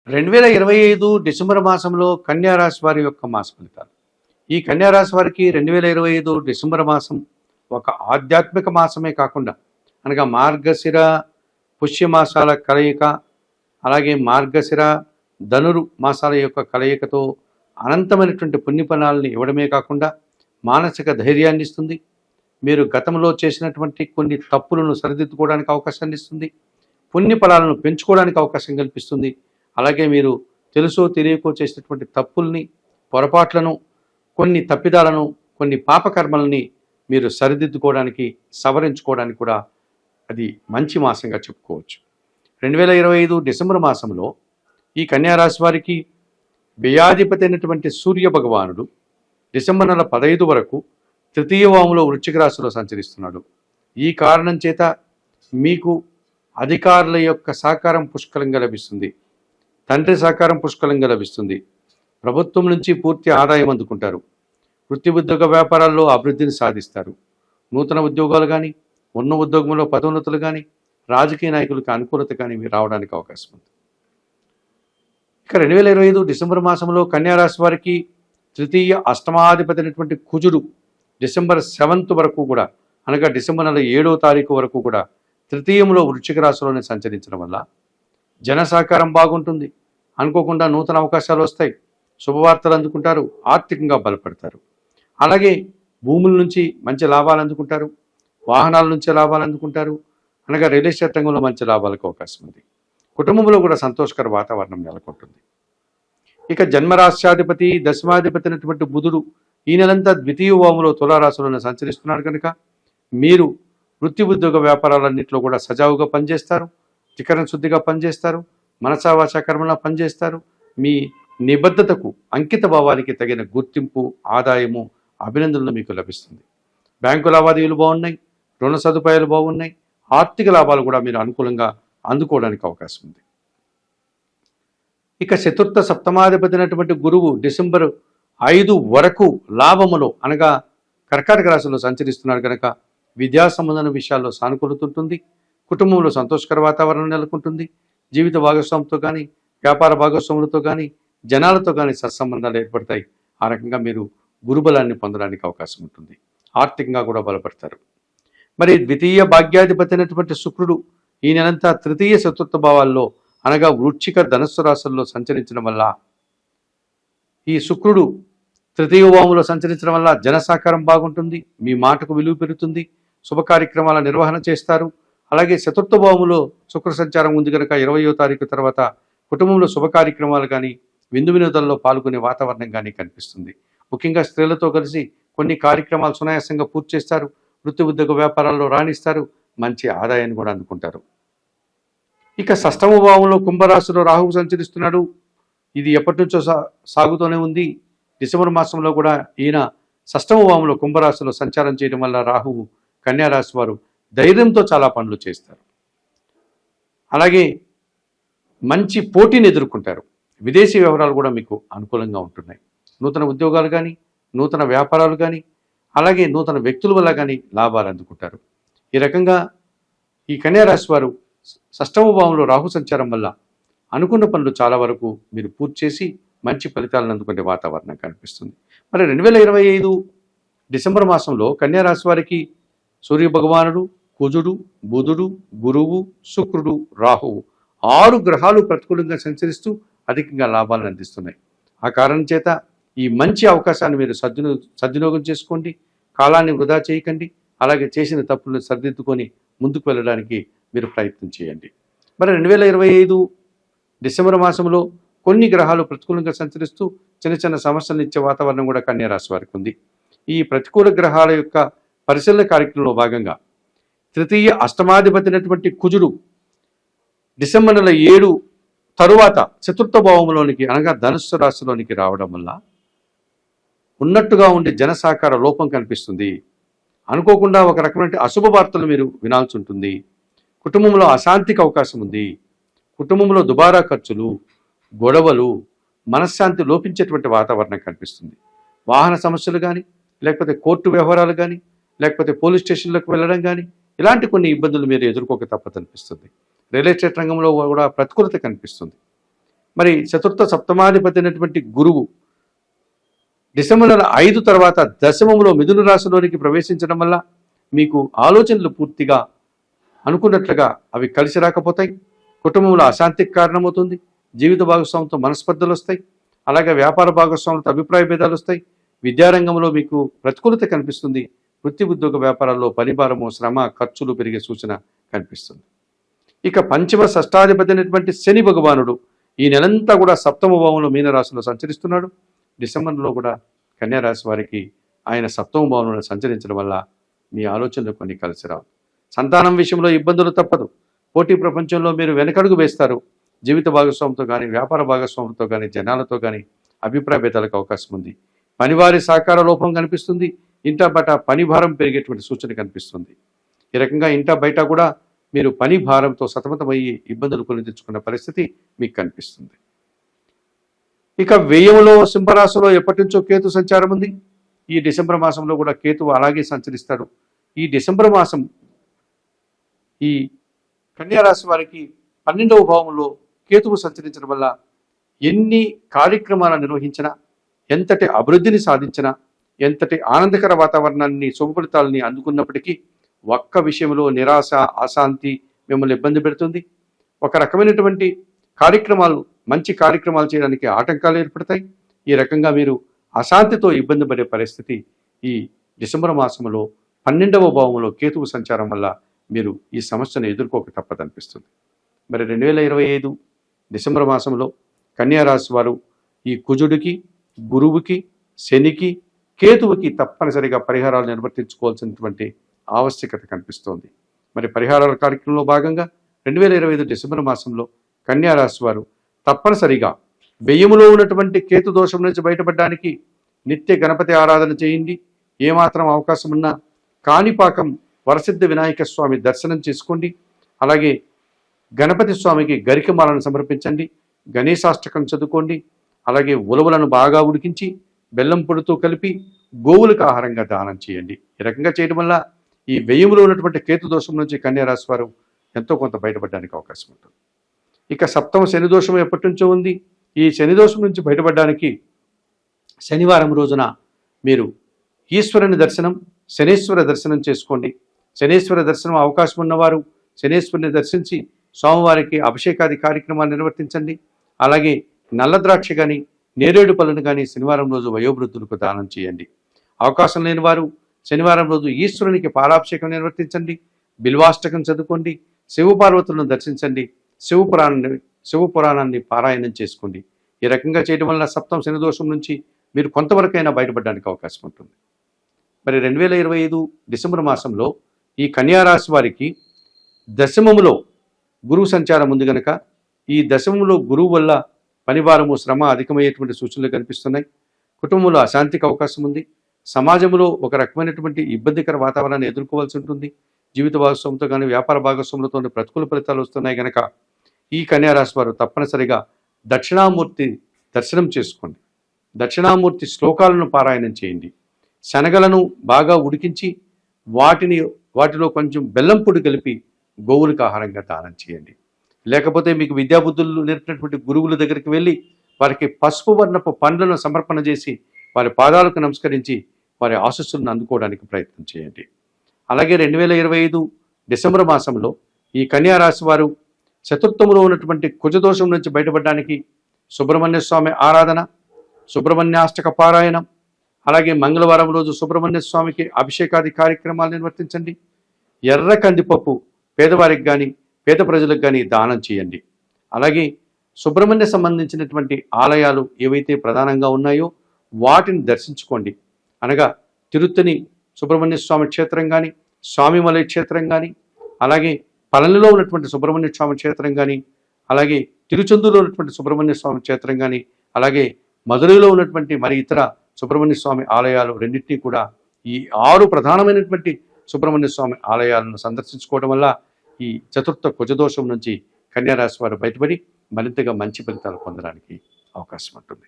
2025 December మాసంలో కన్యా రాశి వారి యొక్క మాస ఫలితాలు. ఈ కన్యా రాశి వారికి 2025 డిసెంబర్ మాసం ఒక ఆధ్యాత్మిక మాసమే కాకుండా అనగా మార్గశిర పుష్యమాసాల కలయిక, అలాగే మార్గశిర ధనురు మాసాల యొక్క కలయికతో అనంతమైనటువంటి పుణ్యఫలాలను ఇవ్వడమే కాకుండా మానసిక ధైర్యాన్ని ఇస్తుంది. మీరు గతంలో చేసినటువంటి కొన్ని తప్పులను సరిదిద్దుకోవడానికి అవకాశాన్ని ఇస్తుంది. పుణ్యఫలాలను పెంచుకోవడానికి అవకాశం కల్పిస్తుంది. అలాగే మీరు తెలుసో తెలియకో చేసినటువంటి తప్పుల్ని, పొరపాట్లను, కొన్ని తప్పిదాలను, కొన్ని పాపకర్మల్ని మీరు సరిదిద్దుకోవడానికి, సవరించుకోవడానికి కూడా అది మంచి మాసంగా చెప్పుకోవచ్చు. 2025 డిసెంబర్ మాసంలో ఈ కన్యారాశి వారికి వ్యయాధిపతి అయినటువంటి సూర్య భగవానుడు డిసెంబర్ నెల 15 వరకు తృతీయ వాములో వృశ్చిక రాశిలో సంచరిస్తున్నాడు. ఈ కారణం చేత మీకు అధికారుల యొక్క సహకారం పుష్కలంగా లభిస్తుంది. తండ్రి సహకారం పుష్కలంగా లభిస్తుంది. ప్రభుత్వం నుంచి పూర్తి ఆదాయం అందుకుంటారు. వృత్తి ఉద్యోగ వ్యాపారాల్లో అభివృద్ధిని సాధిస్తారు. నూతన ఉద్యోగాలు కానీ, ఉన్న ఉద్యోగంలో పదోన్నతులు కానీ, రాజకీయ నాయకులకు అనుకూలత కానీ మీరు రావడానికి అవకాశం ఉంది. ఇక 2025 డిసెంబర్ మాసంలో కన్యారాశి వారికి తృతీయ అష్టమాధిపతి అయినటువంటి కుజుడు డిసెంబర్ 7th వరకు కూడా, అనగా డిసెంబర్ నెల 7వ తారీఖు వరకు కూడా తృతీయంలో వృశ్చిక రాశిలోనే సంచరించడం వల్ల జన సహకారం బాగుంటుంది. అనుకోకుండా నూతన అవకాశాలు వస్తాయి. శుభవార్తలు అందుకుంటారు. ఆర్థికంగా బలపడతారు. అలాగే భూముల నుంచి మంచి లాభాలు అందుకుంటారు. వాహనాల నుంచి లాభాలు అందుకుంటారు. అనగా రియల్ ఎస్టేట్ రంగంలో మంచి లాభాలకు అవకాశం ఉంది. కుటుంబంలో కూడా సంతోషకర వాతావరణం నెలకొంటుంది. ఇక జన్మరాశ్యాధిపతి దశమాధిపతి అయినటువంటి బుధుడు ఈ నెలంతా ద్వితీయ వాములో తులారాశిలోనే సంచరిస్తున్నాడు కనుక మీరు వృత్తి ఉద్యోగ వ్యాపారాలన్నింటిలో కూడా సజావుగా పనిచేస్తారు. చికరణ శుద్ధిగా పనిచేస్తారు. మనసావాచ కర్మలా పనిచేస్తారు. మీ నిబద్ధతకు, అంకిత భావానికి తగిన గుర్తింపు, ఆదాయము, అభినందనలు మీకు లభిస్తుంది. బ్యాంకు లావాదేవీలు బాగున్నాయి. రుణ సదుపాయాలు బాగున్నాయి. ఆర్థిక లాభాలు కూడా మీరు అనుకూలంగా అందుకోవడానికి అవకాశం ఉంది. ఇక చతుర్థ సప్తమాధిపతి అయినటువంటి గురువు డిసెంబర్ 5 వరకు లాభములో, అనగా కర్కాటక రాశిలో సంచరిస్తున్నారు కనుక విద్యా సంబంధమైన విషయాల్లో సానుకూలత ఉంటుంది. కుటుంబంలో సంతోషకర వాతావరణం నెలకొంటుంది. జీవిత భాగస్వామితో కానీ, వ్యాపార భాగస్వాములతో కానీ, జనాలతో కానీ సత్సంబంధాలు ఏర్పడతాయి. ఆ రకంగా మీరు గురుబలాన్ని పొందడానికి అవకాశం ఉంటుంది. ఆర్థికంగా కూడా బలపడతారు. మరి ద్వితీయ భాగ్యాధిపతి అయినటువంటి శుక్రుడు ఈ నెలంతా తృతీయ చతుర్థ భావాల్లో, అనగా వృశ్చిక ధనస్సు రాశుల్లో సంచరించడం వల్ల, ఈ శుక్రుడు తృతీయ వాములో సంచరించడం వల్ల జన సహకారం బాగుంటుంది. మీ మాటకు విలువ పెరుగుతుంది. శుభ కార్యక్రమాల నిర్వహణ చేస్తారు. అలాగే చతుర్థ భావములో శుక్ర సంచారం ఉంది కనుక 20వ తారీఖు తర్వాత కుటుంబంలో శుభ కార్యక్రమాలు కానీ, విందు వినోదాల్లో పాల్గొనే వాతావరణం కానీ కనిపిస్తుంది. ముఖ్యంగా స్త్రీలతో కలిసి కొన్ని కార్యక్రమాలు సునాయాసంగా పూర్తి చేస్తారు. వృత్తి ఉద్యోగ వ్యాపారాల్లో రాణిస్తారు. మంచి ఆదాయాన్ని కూడా అందుకుంటారు. ఇక షష్టమ భావంలో కుంభరాశిలో రాహువు సంచరిస్తున్నాడు. ఇది ఎప్పటి నుంచో సాగుతూనే ఉంది. డిసెంబర్ మాసంలో కూడా ఈయన షష్టమ భావంలో కుంభరాశిలో సంచారం చేయడం వల్ల రాహువు కన్యారాశి వారు ధైర్యంతో చాలా పనులు చేస్తారు. అలాగే మంచి పోటీని ఎదుర్కొంటారు. విదేశీ వ్యవహారాలు కూడా మీకు అనుకూలంగా ఉంటున్నాయి. నూతన ఉద్యోగాలు కానీ, నూతన వ్యాపారాలు కానీ, అలాగే నూతన వ్యక్తుల వల్ల కానీ లాభాలు అందుకుంటారు. ఈ రకంగా ఈ కన్యారాశి వారు షష్టమ భావంలో రాహు సంచారం వల్ల అనుకున్న పనులు చాలా వరకు మీరు పూర్తి చేసి మంచి ఫలితాలను అందుకునే వాతావరణం కనిపిస్తుంది. మరి 2025 డిసెంబర్ మాసంలో కన్యారాశి వారికి సూర్య భగవానుడు, కుజుడు, బుధుడు, గురువు, శుక్రుడు, రాహువు 6 గ్రహాలు ప్రతికూలంగా సంచరిస్తూ అధికంగా లాభాలను అందిస్తున్నాయి. ఆ కారణం చేత ఈ మంచి అవకాశాన్ని మీరు సద్వినియోగం చేసుకోండి. కాలాన్ని వృధా చేయకండి. అలాగే చేసిన తప్పులను సరిదిద్దుకొని ముందుకు వెళ్ళడానికి మీరు ప్రయత్నం చేయండి. మరి 2025 డిసెంబర్ మాసంలో కొన్ని గ్రహాలు ప్రతికూలంగా సంచరిస్తూ చిన్న చిన్న సమస్యలు ఇచ్చే వాతావరణం కూడా కన్యారాశి వారికి ఉంది. ఈ ప్రతికూల గ్రహాల యొక్క పరిశీలన కార్యక్రమంలో భాగంగా తృతీయ అష్టమాధిపతి అయినటువంటి కుజుడు డిసెంబర్ నెల 7 తరువాత చతుర్థ భావంలోనికి, అనగా ధనుస్సు రాశిలోనికి రావడం వల్ల ఉన్నట్టుగా ఉండే జన సహకార లోపం కనిపిస్తుంది. అనుకోకుండా ఒక రకమైన అశుభ వార్తలు మీరు వినాల్సి ఉంటుంది. కుటుంబంలో అశాంతికి అవకాశం ఉంది. కుటుంబంలో దుబారా ఖర్చులు, గొడవలు, మనశ్శాంతి లోపించేటువంటి వాతావరణం కనిపిస్తుంది. వాహన సమస్యలు కానీ, లేకపోతే కోర్టు వ్యవహారాలు కానీ, లేకపోతే పోలీస్ స్టేషన్లకు వెళ్ళడం కానీ, ఇలాంటి కొన్ని ఇబ్బందులు మీరు ఎదుర్కోక తప్పదనిపిస్తుంది. రియల్ ఎస్టేట్ రంగంలో కూడా ప్రతికూలత కనిపిస్తుంది. మరి చతుర్థ సప్తమాధిపతి అయినటువంటి గురువు డిసెంబర్ నెల 5 తర్వాత దశమంలో మిథున రాశిలోనికి ప్రవేశించడం వల్ల మీకు ఆలోచనలు పూర్తిగా అనుకున్నట్లుగా అవి కలిసి రాకపోతాయి. కుటుంబంలో అశాంతికి కారణమవుతుంది. జీవిత భాగస్వామితో మనస్పర్ధలు వస్తాయి. అలాగే వ్యాపార భాగస్వాములతో అభిప్రాయ భేదాలు వస్తాయి. విద్యారంగంలో మీకు ప్రతికూలత కనిపిస్తుంది. వృత్తి ఉద్యోగ వ్యాపారాల్లో పనిభారము, శ్రమ, ఖర్చులు పెరిగే సూచన కనిపిస్తుంది. ఇక పంచమ షష్టాధిపతి అయినటువంటి శని భగవానుడు ఈ నెలంతా కూడా సప్తమ భావంలో మీనరాశిలో సంచరిస్తున్నాడు. డిసెంబర్లో కూడా కన్యారాశి వారికి ఆయన సప్తమ భావంలో సంచరించడం వల్ల మీ ఆలోచనలు కొన్ని కలిసి రావు. సంతానం విషయంలో ఇబ్బందులు తప్పదు. పోటీ ప్రపంచంలో మీరు వెనకడుగు వేస్తారు. జీవిత భాగస్వామితో కానీ, వ్యాపార భాగస్వామితో కానీ, జనాలతో కానీ అభిప్రాయ భేదాలకు అవకాశం ఉంది. పనివారి సహకార లోపం కనిపిస్తుంది. ఇంటా బయట పని భారం పెరిగేటువంటి సూచన కనిపిస్తుంది. ఈ రకంగా ఇంటా బయట కూడా మీరు పని భారంతో సతమతమయ్యి ఇబ్బందులు కొని తెచ్చుకున్న పరిస్థితి మీకు కనిపిస్తుంది. ఇక వ్యయంలో సింహరాశిలో ఎప్పటి నుంచో కేతు సంచారం ఉంది. ఈ డిసెంబర్ మాసంలో కూడా కేతువు అలాగే సంచరిస్తాడు. ఈ డిసెంబర్ మాసం ఈ కన్యారాశి వారికి 12వ భావంలో కేతువు సంచరించడం వల్ల ఎన్ని కార్యక్రమాలు నిర్వహించినా, ఎంతటి అభివృద్ధిని సాధించినా, ఎంతటి ఆనందకర వాతావరణాన్ని, శుభఫలితాలని అందుకున్నప్పటికీ ఒక్క విషయంలో నిరాశ, అశాంతి మిమ్మల్ని ఇబ్బంది పెడుతుంది. ఒక రకమైనటువంటి కార్యక్రమాలు, మంచి కార్యక్రమాలు చేయడానికి ఆటంకాలు ఏర్పడతాయి. ఈ రకంగా మీరు అశాంతితో ఇబ్బంది పడే పరిస్థితి ఈ డిసెంబర్ మాసంలో 12వ భావంలో కేతువు సంచారం వల్ల మీరు ఈ సమస్యను ఎదుర్కోక తప్పదనిపిస్తుంది. మరి 2025 డిసెంబర్ మాసంలో కన్యారాశి వారు ఈ కుజుడికి, గురువుకి, శనికి, కేతువుకి తప్పనిసరిగా పరిహారాలు నిర్వర్తించుకోవాల్సినటువంటి ఆవశ్యకత కనిపిస్తోంది. మరి పరిహారాల కార్యక్రమంలో భాగంగా 2025 డిసెంబర్ మాసంలో కన్యారాశి వారు తప్పనిసరిగా వ్యయములో ఉన్నటువంటి కేతు దోషం నుంచి బయటపడడానికి నిత్య గణపతి ఆరాధన చేయండి. ఏమాత్రం అవకాశం ఉన్నా కాణిపాకం వరసిద్ధ వినాయక స్వామి దర్శనం చేసుకోండి. అలాగే గణపతి స్వామికి గరికమాలను సమర్పించండి. గణేశాష్టకం చదువుకోండి. అలాగే ఉలవలను బాగా ఉడికించి బెల్లం పొడితో కలిపి గోవులకు ఆహారంగా దానం చేయండి. ఈ రకంగా చేయడం వల్ల ఈ వ్యయములో ఉన్నటువంటి కేతు దోషం నుంచి కన్యారాశి వారు ఎంతో కొంత బయటపడడానికి అవకాశం ఉంటుంది. ఇక సప్తమ శని దోషం ఎప్పటి నుంచో ఉంది. ఈ శని దోషం నుంచి బయటపడడానికి శనివారం రోజున మీరు ఈశ్వరుని దర్శనం, శనేశ్వర దర్శనం చేసుకోండి. శనేశ్వర దర్శనం అవకాశం ఉన్నవారు శనేశ్వరుని దర్శించి స్వామివారికి అభిషేకాది కార్యక్రమాలు నిర్వర్తించండి. అలాగే నల్ల ద్రాక్ష కానీ, నేరేడు పళ్ళను కానీ శనివారం రోజు వయోవృద్ధులకు దానం చేయండి. అవకాశం లేని వారు శనివారం రోజు ఈశ్వరునికి పాలాభిషేకం నిర్వర్తించండి. బిల్వాష్టకం చదువుకోండి. శివపార్వతులను దర్శించండి. శివపురాణాన్ని పారాయణం చేసుకోండి. ఈ రకంగా చేయడం వల్ల సప్తమ శని దోషం నుంచి మీరు కొంతవరకైనా బయటపడడానికి అవకాశం ఉంటుంది. మరి 2025 డిసెంబర్ మాసంలో ఈ కన్యారాశి వారికి దశమములో గురువు సంచారం ఉంది కనుక ఈ దశమంలో గురువు వల్ల పనిభారము, శ్రమ అధికమయ్యేటువంటి సూచనలు కనిపిస్తున్నాయి. కుటుంబంలో అశాంతికి అవకాశం ఉంది. సమాజంలో ఒక రకమైనటువంటి ఇబ్బందికర వాతావరణాన్ని ఎదుర్కోవాల్సి ఉంటుంది. జీవిత భాగస్వామితో కానీ, వ్యాపార భాగస్వాములతో ప్రతికూల ఫలితాలు వస్తున్నాయి కనుక ఈ కన్యారాశి వారు తప్పనిసరిగా దక్షిణామూర్తి దర్శనం చేసుకోండి. దక్షిణామూర్తి శ్లోకాలను పారాయణం చేయండి. శనగలను బాగా ఉడికించి వాటిలో కొంచెం బెల్లం పొడి కలిపి గోవులకు ఆహారంగా దానం చేయండి. లేకపోతే మీకు విద్యాబుద్ధులు నేర్పినటువంటి గురువుల దగ్గరికి వెళ్ళి వారికి పసుపు వర్ణపు పండ్లను సమర్పణ చేసి వారి పాదాలకు నమస్కరించి వారి ఆశస్సులను అందుకోవడానికి ప్రయత్నం చేయండి. అలాగే 2025 డిసెంబర్ మాసంలో ఈ కన్యారాశి వారు చతుర్థంలో ఉన్నటువంటి కుజదోషం నుంచి బయటపడడానికి సుబ్రహ్మణ్య స్వామి ఆరాధన, సుబ్రహ్మణ్యాష్టక పారాయణం, అలాగే మంగళవారం రోజు సుబ్రహ్మణ్య స్వామికి అభిషేకాది కార్యక్రమాలు నిర్వర్తించండి. ఎర్ర కందిపప్పు పేదవారికి కానీ, పేద ప్రజలకు కానీ దానం చేయండి. అలాగే సుబ్రహ్మణ్య సంబంధించినటువంటి ఆలయాలు ఏవైతే ప్రధానంగా ఉన్నాయో వాటిని దర్శించుకోండి. అనగా తిరుత్తని సుబ్రహ్మణ్య స్వామి క్షేత్రం కానీ, స్వామిమలై క్షేత్రం కానీ, అలాగే పళనిలో ఉన్నటువంటి సుబ్రహ్మణ్య స్వామి క్షేత్రం కానీ, అలాగే తిరుచందూరులో ఉన్నటువంటి సుబ్రహ్మణ్య స్వామి క్షేత్రం కానీ, అలాగే మధురైలో ఉన్నటువంటి మరి ఇతర సుబ్రహ్మణ్య స్వామి ఆలయాలు రెండింటినీ కూడా ఈ 6 ప్రధానమైనటువంటి సుబ్రహ్మణ్య స్వామి ఆలయాలను సందర్శించుకోవడం వల్ల ఈ చతుర్థ కుజదోషం నుంచి కన్యారాశి వారు బయటపడి మరింతగా మంచి ఫలితాలు పొందడానికి అవకాశం ఉంటుంది.